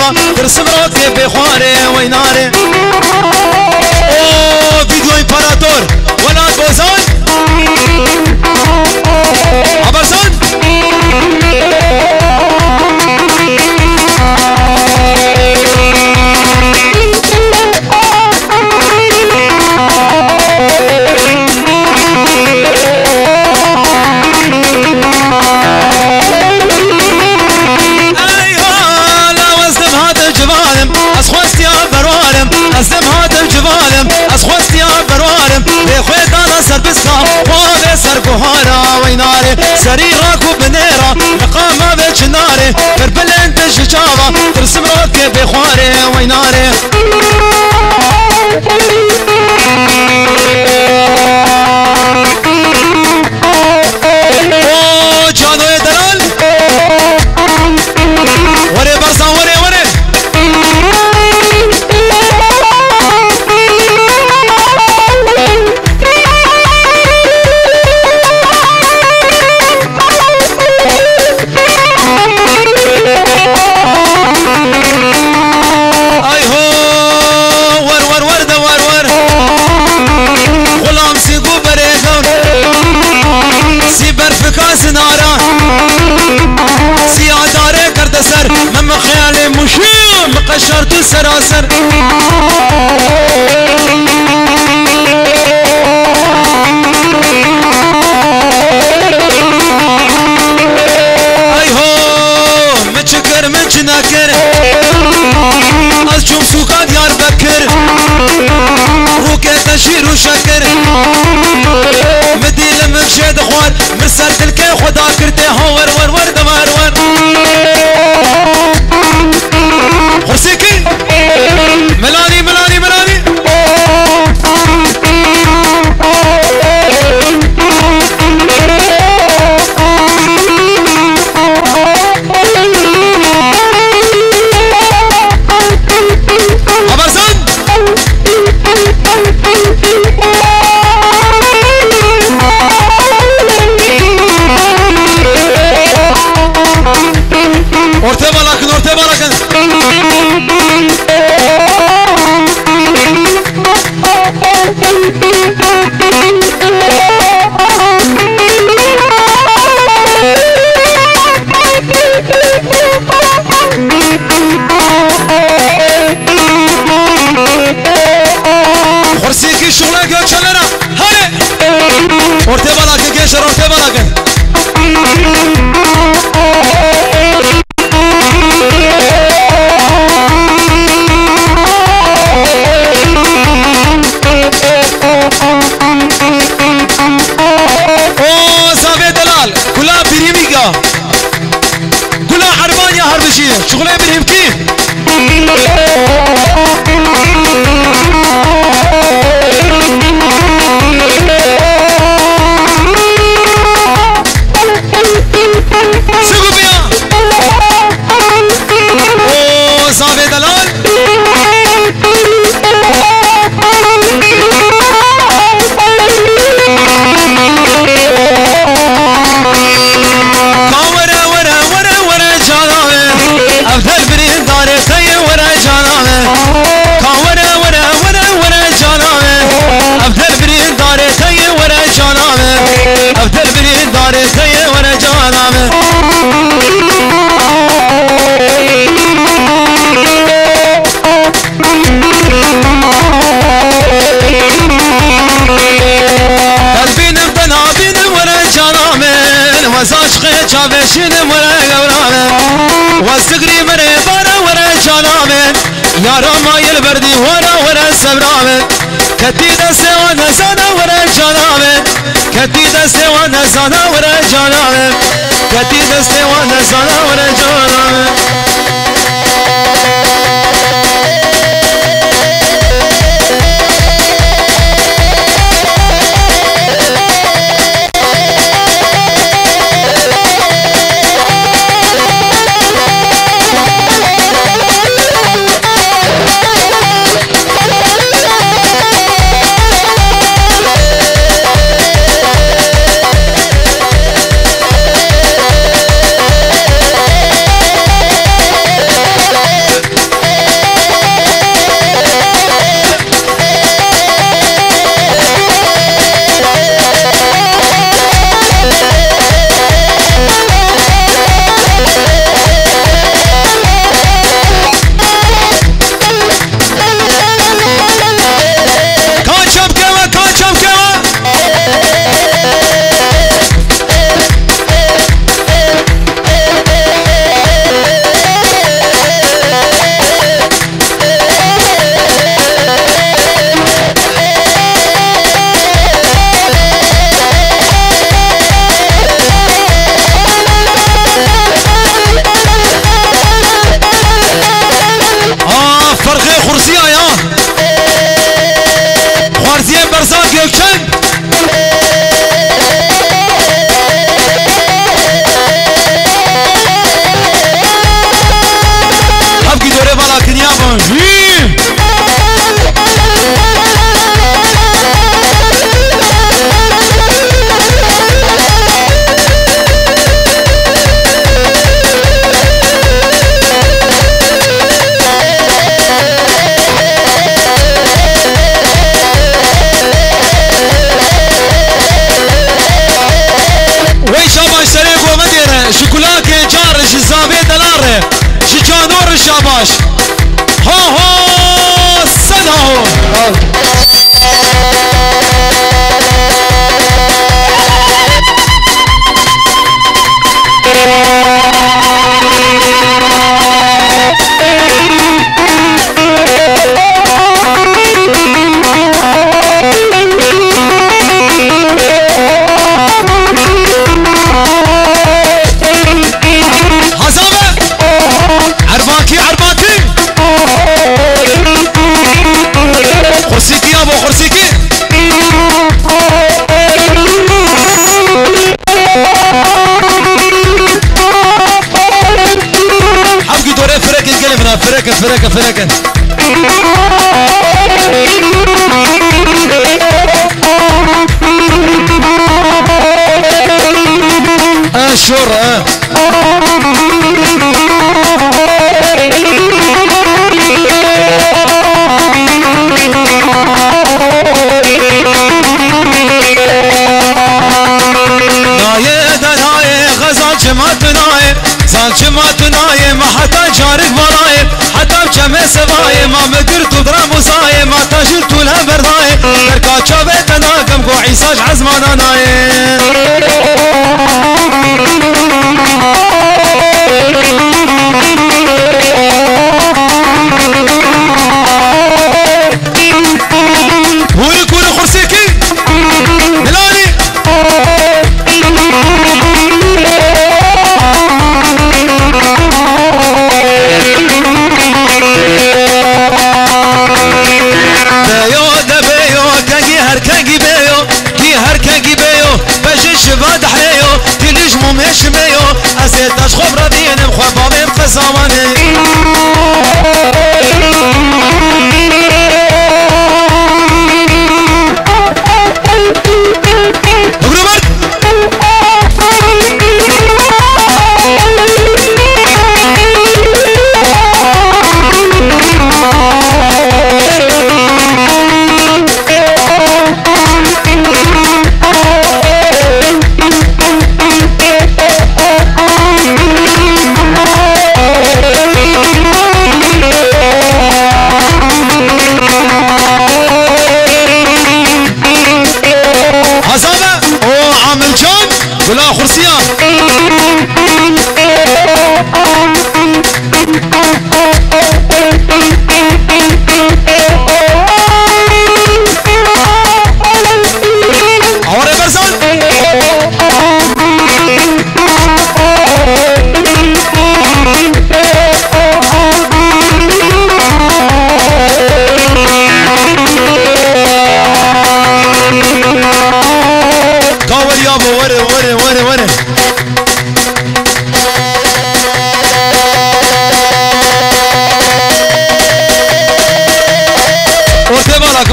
جاوا ترسم روكي بخواري ويناري اوه فيديو إمبراtor ولاد بوزان عبرسان أزدم هاتم جبالم أسخوست يا بروارم بخويت أنا سر بسخا وابي سر بهارا ويناري سري راكو بنيرا مقامة بجناري كربل انت شجابا ترسم روكي بخواري ويناري اوه جانو يدلال وري برزان وري وري سنارا سياداري كردسر مم خيالي مشيم مقشرت السراسر اي هو متشكر من جناكر از جم سوقا ديار بكر روكي تشير وشكر مدي لمجد خوار مسر تلك خدا کرتے ہوں ور ور ور دمار ور خوشی کی ملانی ملانی ملانی ابرزان ortaya balakın ortaya balakın Horsiki şuna göçelere hadi ortaya balakın gençler ortaya balakın كلها حربان يا هربشي شغله برهم كيف سيقوا بيها اوه صافي دلال شنم ولا قورامن واستقري مري بارا ورا جانامن يا رما يلبردي ورا سبرامن كتي دسي وانا زانا ورا جانامن كتي دسي وانا زانا ورا جانامن كتي دسي وانا زانا ورا جانامن باش ها ها سناو فرقة شور نايه دنايه غزال جماعتنايه زال جماعتنايه ما حتى جارك برايه حتى بجمع سبايه ما مقرت ودرام وصايه ما تجرت لها بردايه بركات شابت ناقم قو عيساج عزمانا نايه هوري كوري خرسيكي ملاني شباد حريو تلج ممش ميو أزيد أشخب ردين مخبابين قزاواني ولا خرسيان عوري برزان قاول يابا وري ortaya balak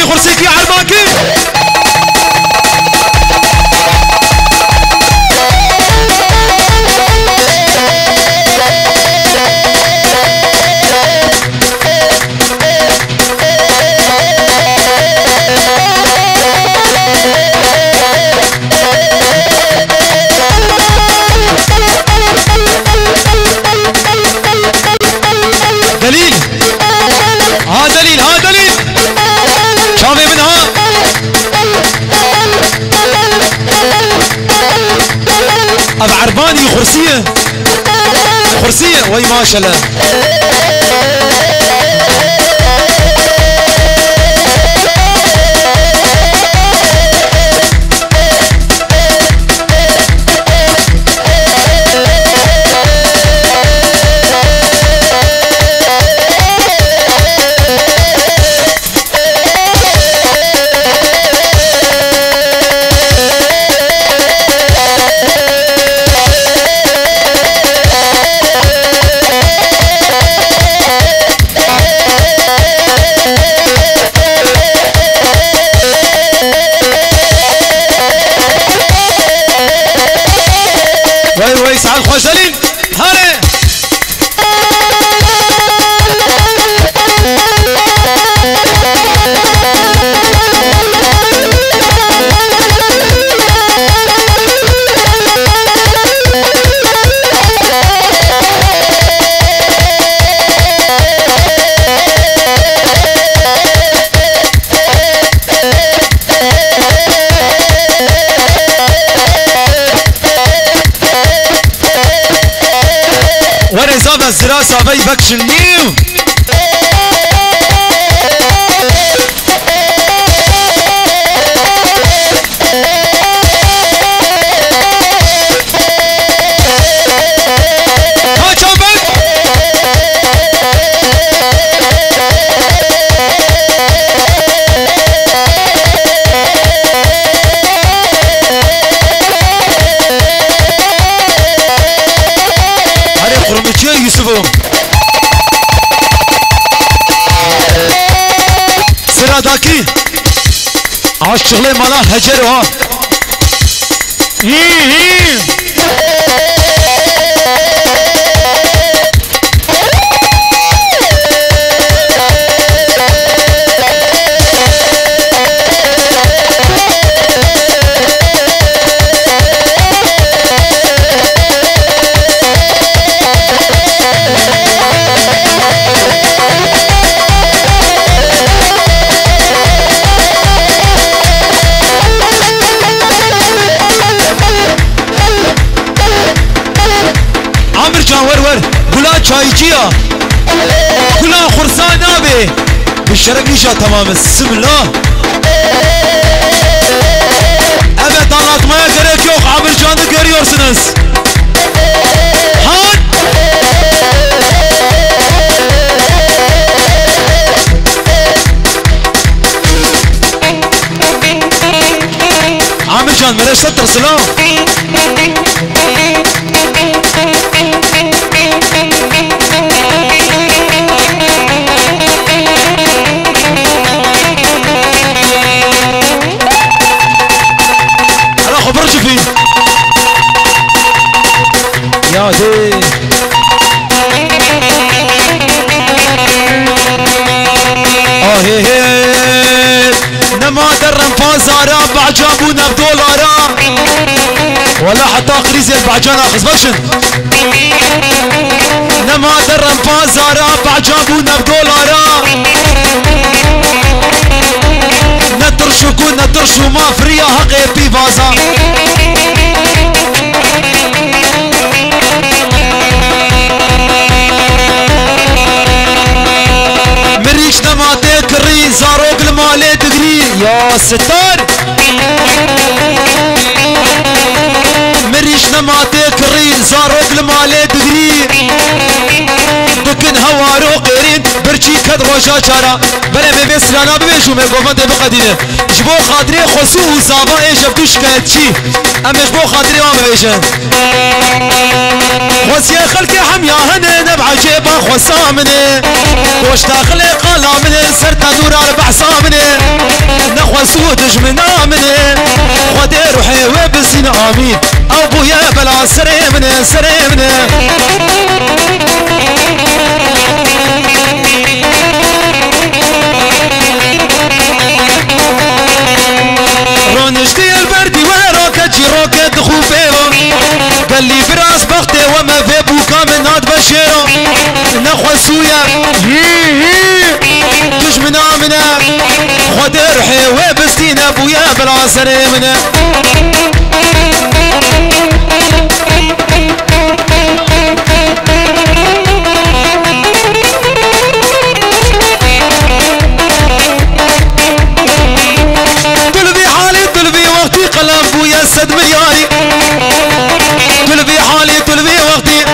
خرسيكي عرباكي دليل ها دليل شافي منها اب عرباني خرسية وي ما شاء الله ورزاب الزراسة في بكشنيو Sıradaki aşçılı mala hecer o. çaycıya Kula Khursan abi Müşterek işe tamamı Bismillah. Evet, anlatmaya gerek yok, Amircan'ı görüyorsunuz. Han Amircan mereşte tırsıla يا دي هي هي نما درم فازارا بعجابونا بدولارا ولا حتى قريزي البعجان اخذ بشن نما درم فازارا بعجابونا بدولارا نترشو ما فريا حقي بي فازا زاروق المالي تقري يا ستار مريش نما تكري زاروق المالي تقري دكن هوارو قيرين برشي كد روشا شارا بلا بيبي سلانا ببيشو من قوفان دي بقدينه جبو خاطري خسو وزابا ايش بدو شكايت شي اما جبو خاطري ما ببيشن خوسيا خلقي حميا هني نبع جيبا خوسا مني وش داخلي قالا مني سرتا دور اربع صامني نخوسو دجمنا مني خدي روحي وبسين امين ابويا بلا سريمني سريمني رونشتي البردي وروكة جيروكة دخوفيرو قال لي براس بختي وما في بوكا من هاد بشيرو نخوسويا تجمنا منا خد روحي وبستين ابويا بلا سريمنا سد ملياري تلبي حالي تلبي وقتي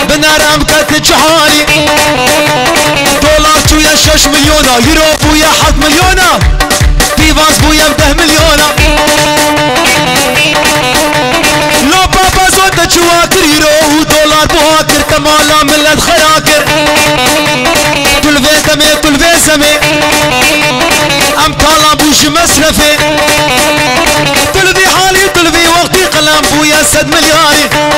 بنار امكات جحالي دولار تويا 6 مليونا يورو بويا 1 مليونا بيفاس بويا 10 مليونا لو بابا زود جواكر يورو ودولار بواكر تمالا ملت خراكر تلبي دمي تلبي سمي ام طالع بوش مصرفي تلبي حالي تلبي وقتي قلم بويا 7 ملياري